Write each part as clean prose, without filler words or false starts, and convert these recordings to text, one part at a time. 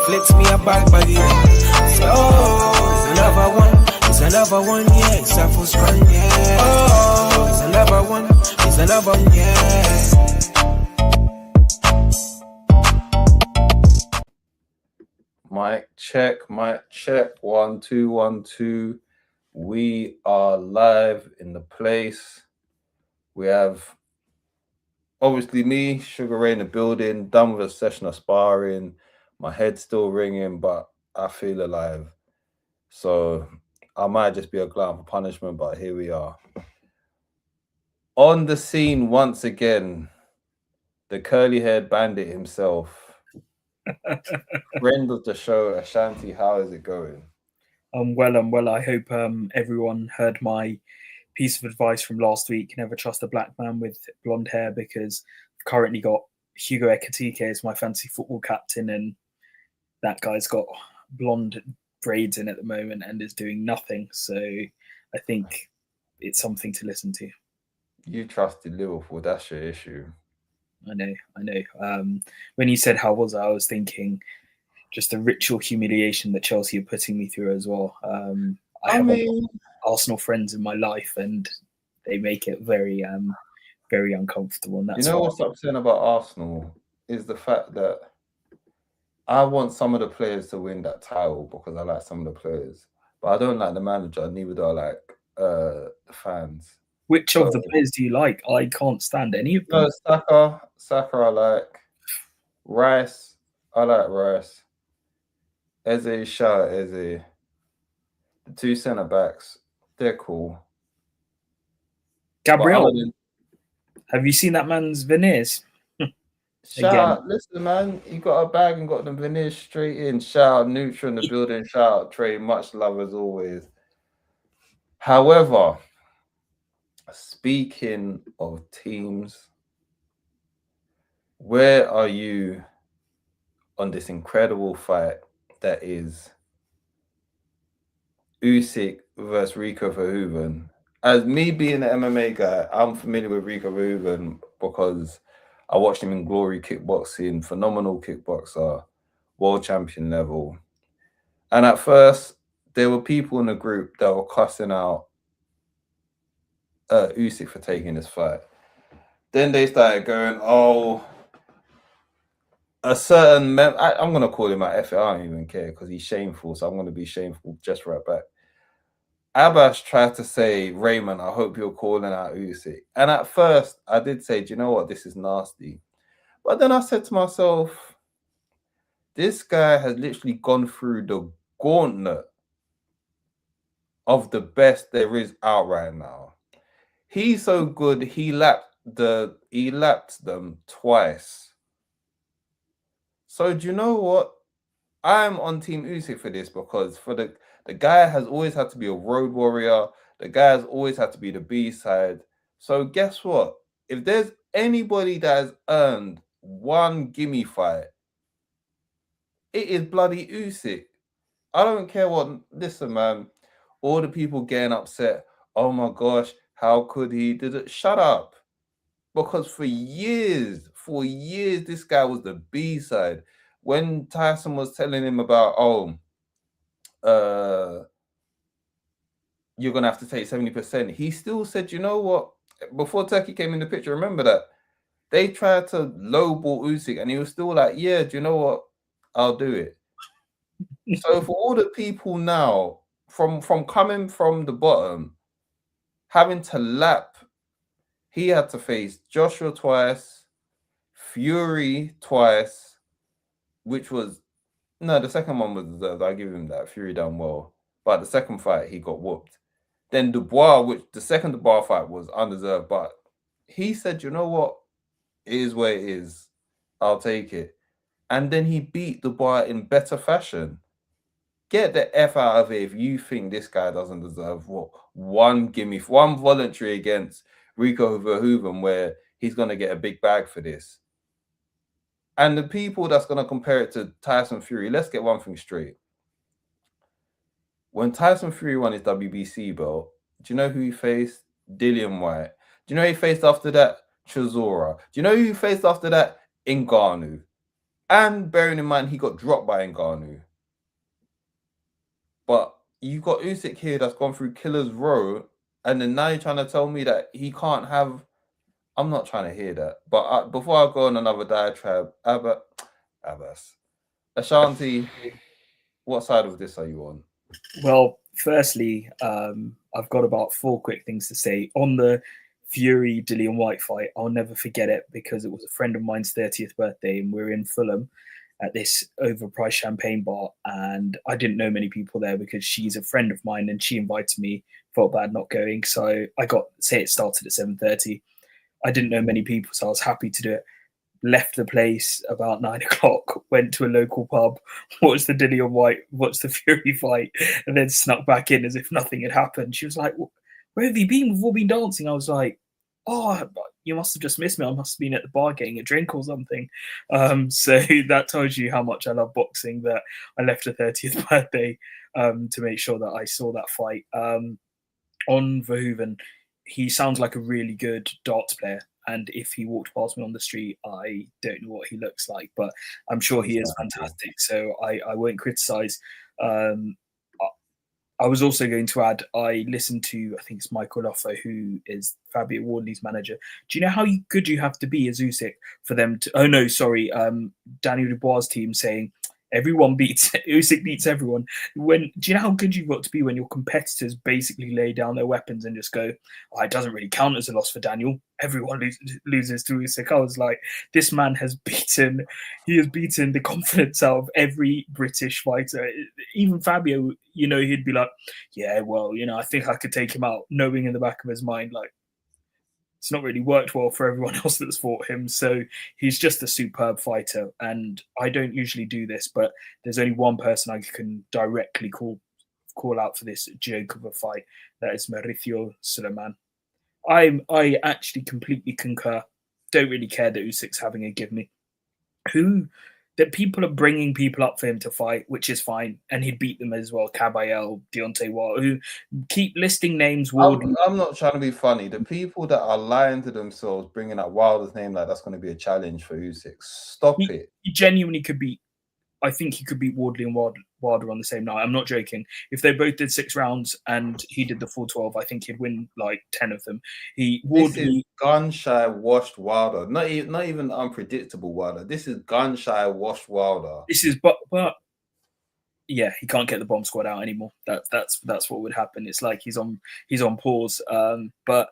flicks me a bad body. Say, oh, it's another one. It's another one, yeah. It's a full strong, yeah. Oh, it's another one. It's another one, yeah. Mic check. 1 2 1 2. We are live in the place. We have obviously me, Sugar Ray in the building, done with a session of sparring. My head's still ringing, but I feel alive. So I might just be a glutton for punishment, but here we are. On the scene once again, the curly-haired bandit himself. Friend of the show, Ashanti, how is it going? I'm well. I hope everyone heard my piece of advice from last week. Never trust a black man with blonde hair, because I've currently got Hugo Ekitike as my fantasy football captain, and that guy's got blonde braids in at the moment and is doing nothing. So I think it's something to listen to. You trusted Liverpool, that's your issue. I know. When you said how was I was thinking just the ritual humiliation that Chelsea are putting me through as well. I mean, Arsenal friends in my life, and they make it very, very uncomfortable. And that's what's upsetting about Arsenal is the fact that I want some of the players to win that title because I like some of the players, but I don't like the manager. Neither do I like the fans. Which of the players do you like? I can't stand any of them. No, Saka I like. Rice, I like Rice. Eze, shout out Eze. The two centre backs, they're cool. Gabriel, have you seen that man's veneers? Shout out, listen, man, he got a bag and got the veneers straight in. Shout out Neutral in the building. Shout out Trey, much love as always. However, speaking of teams, where are you on this incredible fight that is Usyk versus Rico Verhoeven? As me being an MMA guy, I'm familiar with Rico Verhoeven because I watched him in Glory Kickboxing, phenomenal kickboxer, world champion level. And at first, there were people in the group that were cussing out Usyk for taking this fight. Then they started going, oh, a certain I'm going to call him out. I don't even care because he's shameful, so I'm going to be shameful just right back. Abbas tried to say, Raymond, I hope you're calling out Usyk. And at first, I did say, do you know what? This is nasty. But then I said to myself, this guy has literally gone through the gauntlet of the best there is out right now. He's so good, he lapped them twice. So do you know what? I'm on Team Usyk for this because for the guy has always had to be a road warrior. The guy has always had to be the B-side. So guess what? If there's anybody that has earned one gimme fight, it is bloody Usyk. I don't care what. Listen, man. All the people getting upset. Oh my gosh, how could he? Did it? Shut up. Because for years, this guy was the B-side. When Tyson was telling him about, you're going to have to take 70%, he still said, you know what? Before Turkey came in the picture, remember that? They tried to lowball Usyk, and he was still like, yeah, do you know what? I'll do it. So for all the people now, from coming from the bottom, having to lap, he had to face Joshua twice, Fury twice, which was, no, the second one was deserved. I give him that. Fury done well. But the second fight, he got whooped. Then Dubois, which the second Dubois fight was undeserved, but he said, you know what? It is what it is. I'll take it. And then he beat Dubois in better fashion. Get the F out of it if you think this guy doesn't deserve one voluntary against Rico Verhoeven where he's going to get a big bag for this. And the people that's going to compare it to Tyson Fury, let's get one thing straight. When Tyson Fury won his WBC belt, do you know who he faced? Dillian White. Do you know who he faced after that? Chisora. Do you know who he faced after that? Ngannou. And bearing in mind, he got dropped by Ngannou. But you've got Usyk here that's gone through killer's row, and then now you're trying to tell me that he can't have. I'm not trying to hear that. But before I go on another diatribe, Abbas, Ashanti, what side of this are you on? Well, firstly, I've got about 4 quick things to say on the Fury Dillian White fight. I'll never forget it because it was a friend of mine's 30th birthday, and we were in Fulham at this overpriced champagne bar, and I didn't know many people there because she's a friend of mine, and she invited me. Felt bad not going, so I got say it started at 7:30. I didn't know many people, so I was happy to do it. Left the place about 9 o'clock, went to a local pub, watched the Dillian White, watched the Fury fight, and then snuck back in as if nothing had happened. She was like, "Where have you been? We've all been dancing." I was like, "Oh, you must have just missed me. I must have been at the bar getting a drink or something." So that tells you how much I love boxing, that I left a 30th birthday to make sure that I saw that fight. On Verhoeven, he sounds like a really good darts player. And if he walked past me on the street, I don't know what he looks like, but I'm sure he is fantastic. So I won't criticize. I was also going to add, I listened to, I think it's Michael Loffo, who is Fabio Wardley's manager. Do you know how good you have to be as Usyk for them to, oh no, sorry, Daniel Dubois' team saying, everyone beats, Usyk beats everyone. Do you know how good you've got to be when your competitors basically lay down their weapons and just go, "Oh, it doesn't really count as a loss for Daniel. Everyone loses to Usyk." I was like, this man has beaten the confidence out of every British fighter. Even Fabio, he'd be like, "Yeah, well, I think I could take him out," knowing in the back of his mind, like, it's not really worked well for everyone else that's fought him. So he's just a superb fighter. And I don't usually do this, but there's only one person I can directly call out for this joke of a fight. That is Mauricio Suleiman. I actually completely concur. Don't really care that Usyk's having a give me. That people are bringing people up for him to fight, which is fine, and he'd beat them as well. Caballero, Deontay Wilder, who keep listing names. I'm not trying to be funny. The people that are lying to themselves, bringing up Wilder's name like that's going to be a challenge for Usyk. Stop it. He genuinely could beat. I think he could beat Wardley and Wilder on the same night. I'm not joking. If they both did 6 rounds and he did the full 12, I think he'd win like 10 of them. This is gun shy, washed Wilder. Not even unpredictable Wilder. This is gun shy, washed Wilder. This is but yeah, he can't get the bomb squad out anymore. That's what would happen. It's like he's on pause. But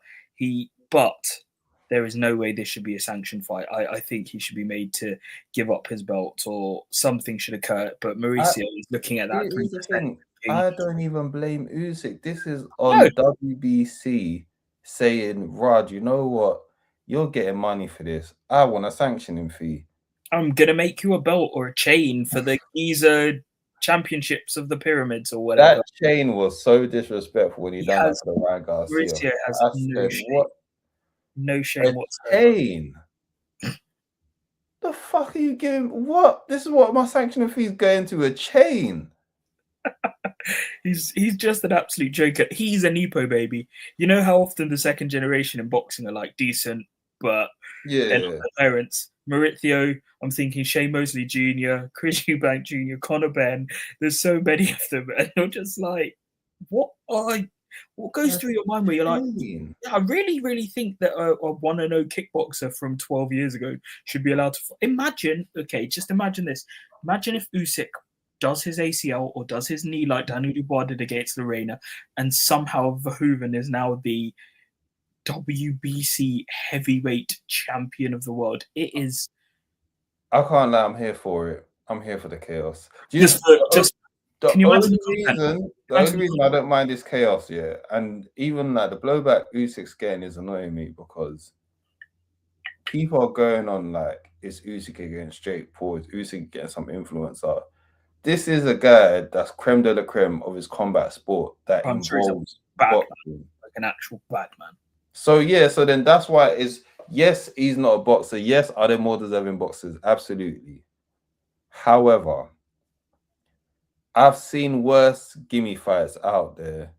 there is no way this should be a sanctioned fight. I think he should be made to give up his belt or something should occur. But Mauricio is looking at that. Here's the thing. I don't even blame Usyk. This is on WBC saying, "Rod, you know what? You're getting money for this. I want a sanctioning fee. I'm gonna make you a belt or a chain for the Giza championships of the pyramids or whatever." That chain was so disrespectful when he done that for the Ryan Garcia. Mauricio has no shame. No shame whatsoever. Chain. The fuck are you giving? What? This is what my sanctioning fee is going to, a chain. He's just an absolute joker. He's a Nepo baby. You know how often the second generation in boxing are like decent, but they're not their parents. Mauricio, I'm thinking Shea Mosley Jr., Chris Eubank Jr., Conor Benn. There's so many of them, and you're just like, what goes through your mind where you're like, I really, really think that a 1-0 kickboxer from 12 years ago should be allowed to imagine. Okay, just imagine this. Imagine if Usyk does his ACL or does his knee like Daniel Dubois did against Lorena, and somehow Verhoeven is now the WBC heavyweight champion of the world. It is. I can't lie. I'm here for it. I'm here for the chaos. Can you imagine the only reason I don't mind this chaos, yeah, and even like the blowback Usyk's getting is annoying me because people are going on like it's Usyk against Jake Paul, it's Usyk getting some influencer. This is a guy that's creme de la creme of his combat sport that involves boxing, like an actual bad man. So yeah, so then that's why it's yes, he's not a boxer. Yes, are there more deserving boxers? Absolutely. However, I've seen worse gimme fights out there.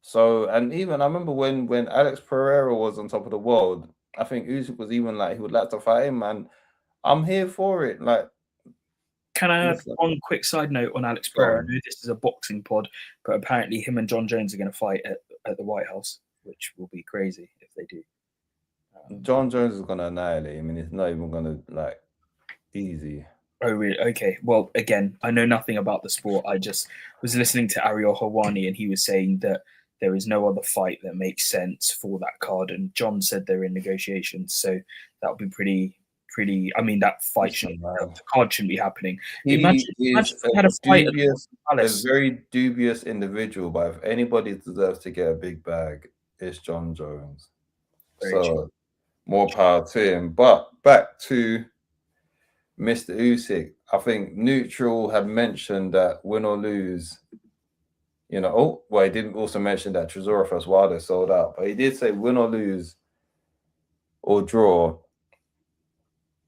So, and even I remember when Alex Pereira was on top of the world, I think Usyk was even like he would like to fight him, and I'm here for it. Like, can I add listen, one quick side note on Alex go Pereira? I on. know this is a boxing pod, but apparently him and John Jones are going to fight at the White House, which will be crazy if they do. John Jones is gonna annihilate him, and it's not even gonna like easy. Oh, really? Okay. Well, again, I know nothing about the sport. I just was listening to Ariel Hawani, and he was saying that there is no other fight that makes sense for that card. And John said they're in negotiations, so that would be pretty. I mean, that fight shouldn't. The card shouldn't be happening. He is if we had a fight a very dubious individual, but if anybody deserves to get a big bag, it's John Jones. Very true. More power to him. But back to Mr. Usyk, I think Neutral had mentioned that win or lose, he didn't also mention that Chisora vs. Wilder sold out, but he did say win or lose or draw,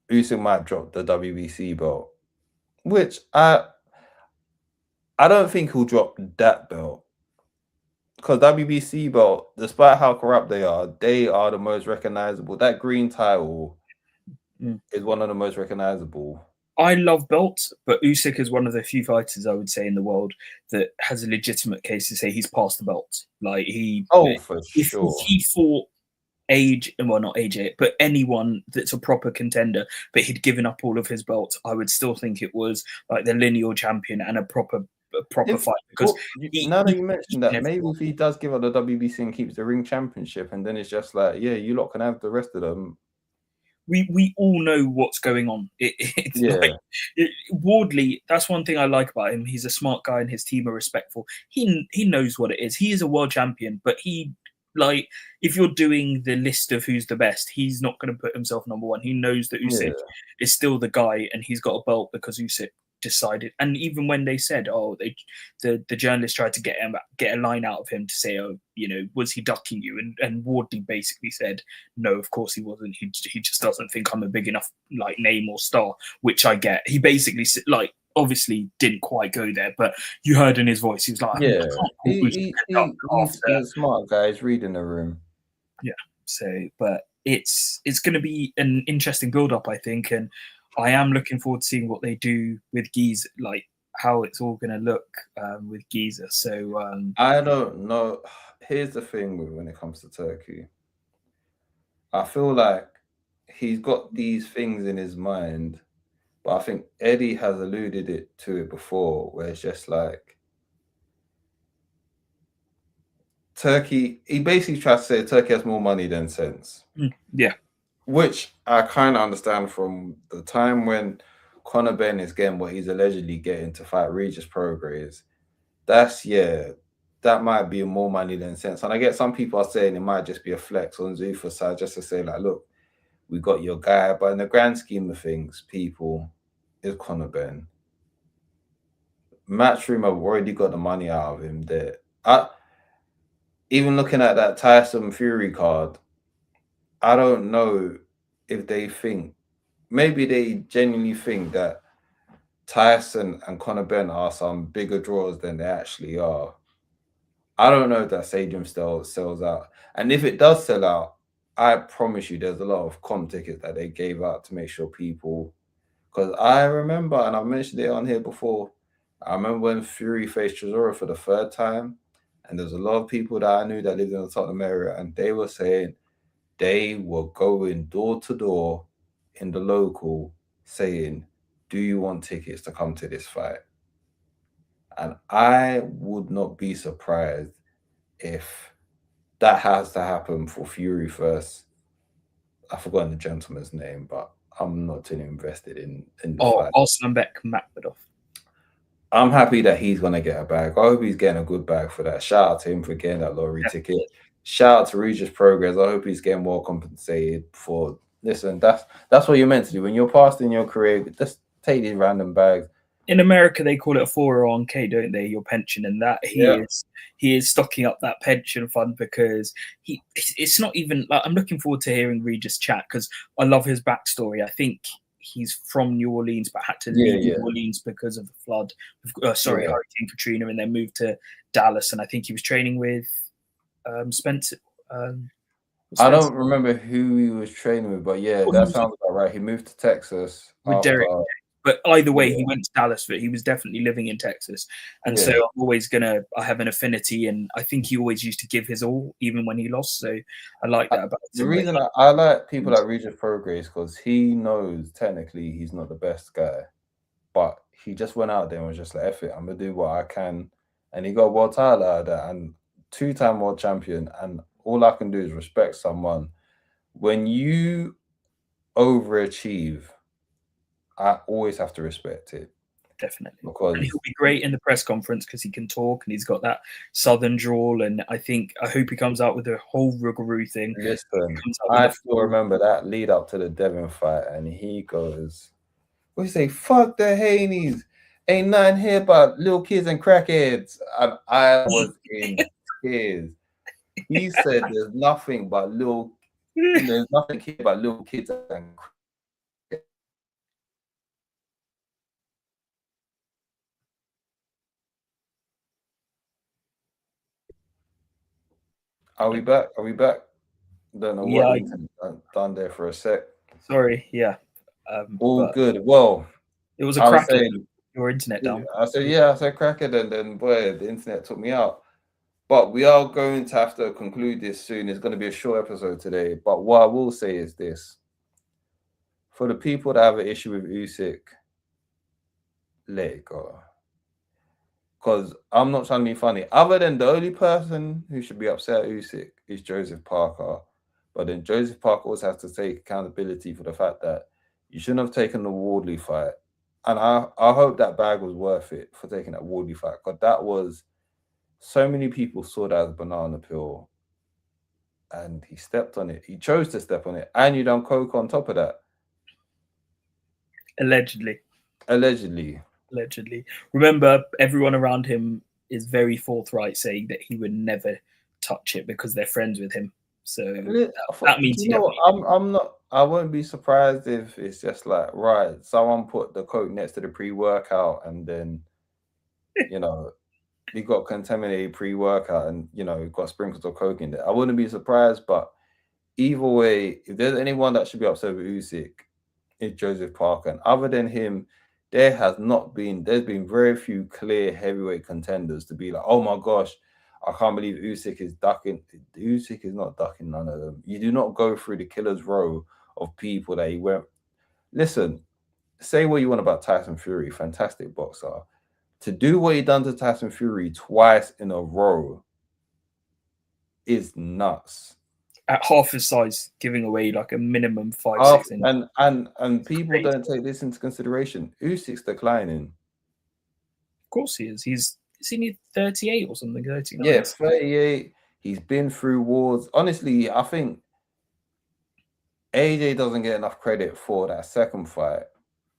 Usyk might drop the WBC belt, which I don't think he'll drop that belt, because WBC belt, despite how corrupt they are the most recognizable. That green title is one of the most recognizable. I love belts, but Usyk is one of the few fighters I would say in the world that has a legitimate case to say he's passed the belt. Like for sure. If he fought not AJ, but anyone that's a proper contender, but he'd given up all of his belts, I would still think it was like the lineal champion and a proper fight. Because now that you mentioned that, maybe if he does give up the WBC and keeps the ring championship, and then it's just like, yeah, you lot can have the rest of them. We all know what's going on. Wardley, that's one thing I like about him. He's a smart guy and his team are respectful. He knows what it is. He is a world champion, but if you're doing the list of who's the best, he's not going to put himself number one. He knows that Usyk is still the guy, and he's got a belt because Usyk decided. And even when they said, the journalist tried to get a line out of him to say, was he ducking you? And Wardley basically said, no, of course he wasn't. He just doesn't think I'm a big enough name or star, which I get. He basically obviously didn't quite go there, but you heard in his voice, he was like, he's a smart guy. He's reading the room. Yeah. So, but it's going to be an interesting build-up, I think, and I am looking forward to seeing what they do with Giza, how it's all going to look with Giza. So I don't know. Here's the thing when it comes to Turkey. I feel like he's got these things in his mind, but I think Eddie has alluded to it before, where it's just like Turkey. He basically tries to say Turkey has more money than sense. Yeah. Which I kind of understand from the time when Conor Benn is getting what he's allegedly getting to fight Regis Prograis. That might be more money than sense. And I get some people are saying it might just be a flex on Zuffa's side, just to say, look, we got your guy. But in the grand scheme of things, people, is Conor Benn. Matchroom have already got the money out of him there. Even looking at that Tyson Fury card, I don't know if they think, maybe they genuinely think that Tyson and Conor Benn are some bigger draws than they actually are. I don't know if that stadium still sells out. And if it does sell out, I promise you there's a lot of comp tickets that they gave out to make sure people, because I remember, and I've mentioned it on here before, I remember when Fury faced Chisora for the third time, and there's a lot of people that I knew that lived in the Tottenham area, and they were saying, they were going door to door in the local saying, do you want tickets to come to this fight? And I would not be surprised if that has to happen for Fury first. I've forgotten the gentleman's name, but I'm not too invested in the fight. Arslanbek Makhmudov. I'm happy that he's going to get a bag. I hope he's getting a good bag for that. Shout out to him for getting that lottery ticket. Shout out to Regis Progress. I hope he's getting well compensated for. Listen, that's what you're meant to do when you're past in your career. Just take these random bags. In America, they call it a 401k, don't they? Your pension, and that he is stocking up that pension fund because it's not even I'm looking forward to hearing Regis chat because I love his backstory. I think he's from New Orleans but had to leave New Orleans because of the flood. Hurricane Katrina, and then moved to Dallas. And I think he was training with Spencer. I don't remember who he was training with, but yeah, that sounds about right. He moved to Texas with after. Derek. But either way, he went to Dallas, but he was definitely living in Texas. And so I'm always I have an affinity, and I think he always used to give his all, even when he lost. So I like that about him. The reason I like people like Regis Progress, because he knows technically he's not the best guy, but he just went out there and was just like, F it, I'm going to do what I can. And he got a world title out of that, and 2-time world champion. And all I can do is respect someone. When you overachieve, I always have to respect it. Definitely. Because and he'll be great in the press conference because he can talk and he's got that southern drawl. And I hope he comes out with a whole Rougarou thing. Listen, I still remember that lead up to the Devin fight, and he goes, what do you say? Fuck the Haneys. Ain't nothing here but little kids and crackheads. And I was in tears. He said there's nothing but there's nothing here but little kids and crackheads. Are we back? Are we back? Don't know what done there for a sec. Sorry, yeah. All good. Well, it was a cracker. Your internet down. I said cracker, and then boy, the internet took me out. But we are going to have to conclude this soon. It's going to be a short episode today. But what I will say is this. For the people that have an issue with Usyk, let it go. Because I'm not trying to be funny. Other than the only person who should be upset at Usyk is Joseph Parker. But then Joseph Parker also has to take accountability for the fact that you shouldn't have taken the Wardley fight. And I hope that bag was worth it for taking that Wardley fight. Because that was... So many people saw that as a banana peel. And he stepped on it. He chose to step on it. And you done coke on top of that. Allegedly. Remember, everyone around him is very forthright saying that he would never touch it because they're friends with him. So that means I won't be surprised if it's just like, right, someone put the coke next to the pre-workout and then, you got contaminated pre-workout and, got sprinkles of coke in there. I wouldn't be surprised, but either way, if there's anyone that should be upset with Usyk, it's Joseph Parker. And other than him, there's been very few clear heavyweight contenders to be like, oh my gosh, I can't believe Usyk is ducking. Usyk is not ducking none of them. You do not go through the killer's row of people that he went. Listen, say what you want about Tyson Fury, fantastic boxer. To do what he done to Tyson Fury twice in a row is nuts. At half his size, giving away like a minimum 5-6 inches. And people don't take this into consideration. Usyk's declining. Of course he is. Is he 38 or something? 39? Yeah, 38. He's been through wars. Honestly, I think AJ doesn't get enough credit for that second fight,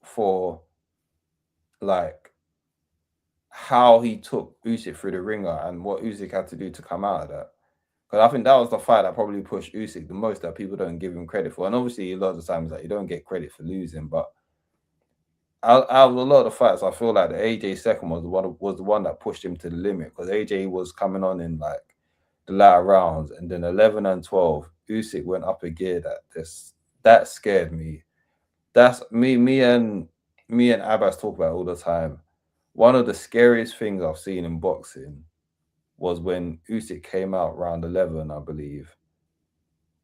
for like how he took Usyk through the ringer and what Usyk had to do to come out of that. Because I think that was the fight that probably pushed Usyk the most, that people don't give him credit for. And obviously, a lot of the times that you don't get credit for losing. But out of a lot of the fights, I feel like the AJ second was the one that pushed him to the limit. Because AJ was coming on in like the latter rounds, and then 11 and 12, Usyk went up a gear that scared me. That's me and Abbas talk about it all the time. One of the scariest things I've seen in boxing was when Usyk came out round 11, I believe,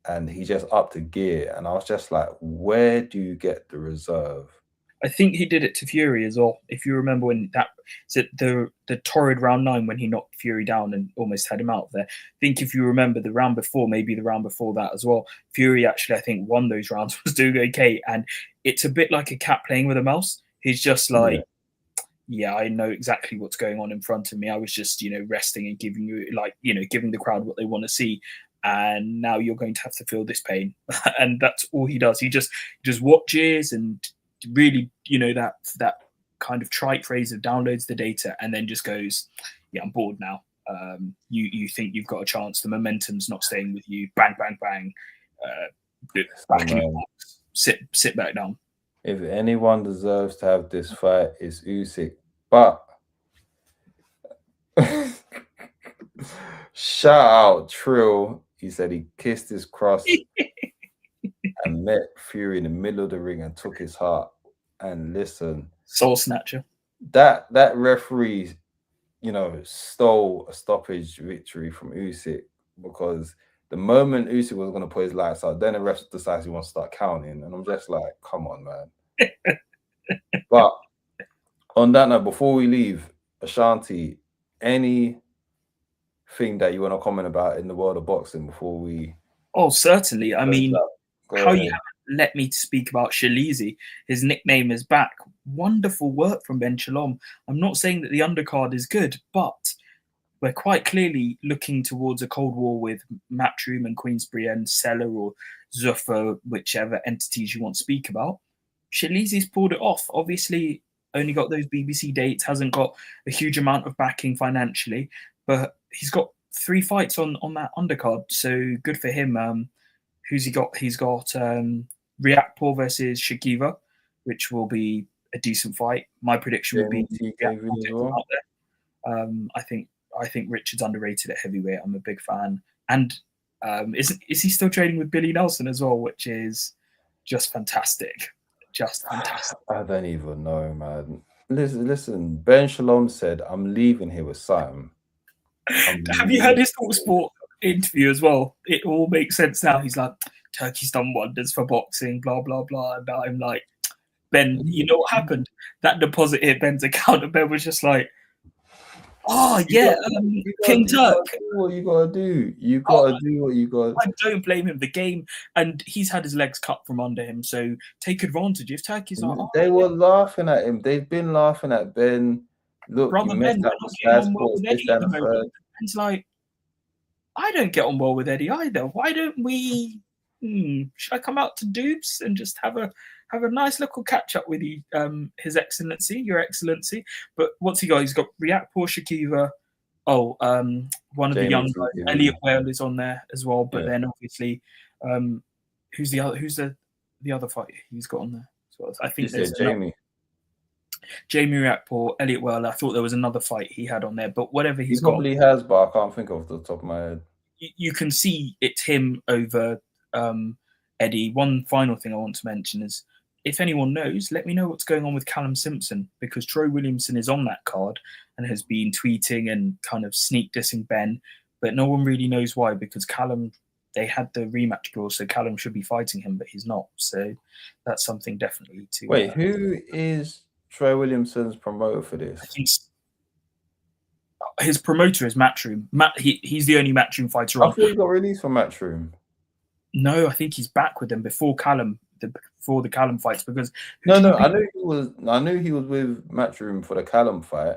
and he just upped a gear, and I was just like, where do you get the reserve? I think he did it to Fury as well. If you remember when the torrid round 9 when he knocked Fury down and almost had him out there. I think if you remember the round before, maybe the round before that as well, Fury actually, I think, won those rounds, was doing okay. And it's a bit like a cat playing with a mouse. He's just like, yeah, I know exactly what's going on in front of me. I was just, resting and giving giving the crowd what they want to see. And now you're going to have to feel this pain. And that's all he does. He just watches and really, that kind of trite phrase of downloads the data and then just goes, yeah, I'm bored now. You think you've got a chance. The momentum's not staying with you. Bang, bang, bang. Back in the box. Sit back down. If anyone deserves to have this fight, it's Usyk. But shout out Trill. He said he kissed his cross and met Fury in the middle of the ring and took his heart. And listen, Soul snatcher. that referee, stole a stoppage victory from Usyk, because the moment Usyk was going to put his lights out, then the ref decides he wants to start counting. And I'm just like, come on, man. But on that note, before we leave, Ashanti, anything that you want to comment about in the world of boxing before we... Oh, certainly. I mean, how ahead. you haven't let me speak about Shalizi. His nickname is back. Wonderful work from Ben Shalom. I'm not saying that the undercard is good, but we're quite clearly looking towards a Cold War with Matchroom and Queensberry and Seller or Zuffa, whichever entities you want to speak about. Shalizi's pulled it off. Obviously, only got those BBC dates, hasn't got a huge amount of backing financially, but he's got 3 fights on that undercard, so good for him. Who's he got? He's got Riakporhe versus Shakiva, which will be a decent fight. My prediction would be out there. I think Richard's underrated at heavyweight. I'm a big fan, and is he still training with Billy Nelson as well, which is just fantastic. Just fantastic. I don't even know, man. Listen. Ben Shalom said, "I'm leaving here with Sam." Have you heard his TalkSport interview as well? It all makes sense now. He's like, Turkey's done wonders for boxing, blah, blah, blah. And I'm like, Ben, you know what happened? That deposit hit Ben's account, and Ben was just like, oh, yeah, King Turk. What you got to do. You got to do what you got to do. I don't blame him. The game, and he's had his legs cut from under him, so take advantage. If Turkey's like, they were laughing at him. They've been laughing at Ben. Look, Brother Ben, Ben's like, I don't get on well with Eddie either. Why don't we? Should I come out to Dubes and just have a nice little catch up with you, His Excellency, Your Excellency? But what's he got? He's got Riakporhe, Shakiva. One of the young guys, Elliot Whale is on there as well. But then obviously, who's the other fighter he's got on there? So I think there's Jamie Riakporhe, Elliot Whale. I thought there was another fight he had on there, but whatever he probably has, but I can't think of the top of my head. You can see it's him over Eddie. One final thing I want to mention is, if anyone knows, let me know what's going on with Callum Simpson, because Troy Williamson is on that card and has been tweeting and kind of sneak dissing Ben, but no one really knows why, because Callum, they had the rematch clause, so Callum should be fighting him, but he's not. So that's something definitely to... Wait, who is Troy Williamson's promoter for this? I think his promoter is Matchroom. He's the only Matchroom fighter on. I thought he got released from Matchroom. No, I think he's back with them before the Callum fights, because I knew he was with Matchroom for the Callum fight.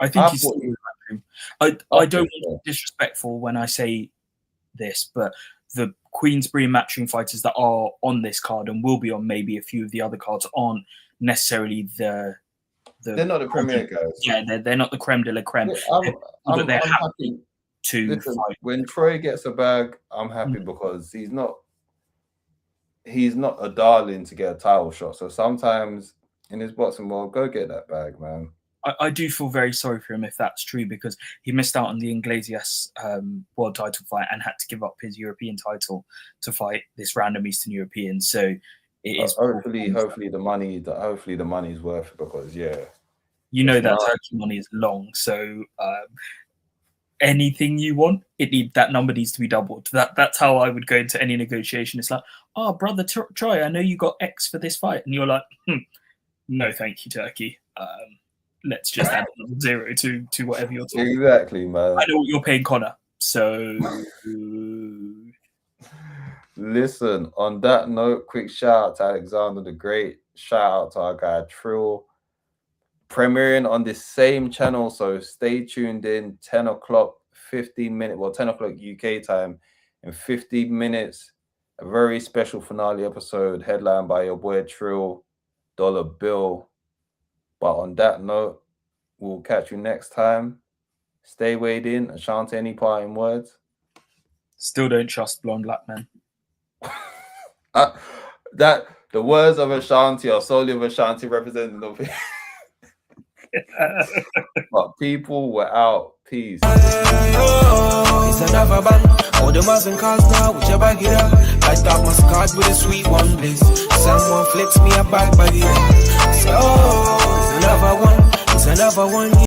I think he's still with Matchroom. I don't want to be disrespectful when I say this, but the Queensberry and Matchroom fighters that are on this card and will be on maybe a few of the other cards aren't necessarily they're not the premier guys. Yeah, they're not the creme de la creme. I'm happy to fight. When Troy gets a bag, I'm happy because he's not a darling to get a title shot. So sometimes in his boxing world, go get that bag, man. I do feel very sorry for him if that's true, because he missed out on the Iglesias world title fight and had to give up his European title to fight this random Eastern European. So it is hopefully the money's worth it, because that Turkey money is long. So anything you want, that number needs to be doubled. That's how I would go into any negotiation. It's like, brother Troy, I know you got X for this fight, and you're like, no, thank you, Turkey. Let's just add another 0 to whatever you're talking. Exactly, man. I know what you're paying Connor. So listen, on that note, quick shout out to Alexander the Great. Shout out to our guy Trill. Premiering on this same channel, so stay tuned in. 10 o'clock, 15 minutes, 10 o'clock UK time. In 15 minutes, a very special finale episode headlined by your boy Trill, Dollar Bill. But on that note, we'll catch you next time. Stay weighed in. Ashanti, any parting words? Still don't trust blonde black men. The words of Ashanti are solely of Ashanti representing of it. But people were out. Peace. It's another bang. All them having cars now, whichever get out. Light up my card with a sweet one, please. Someone flips me a bag, bag it up. So, it's another one,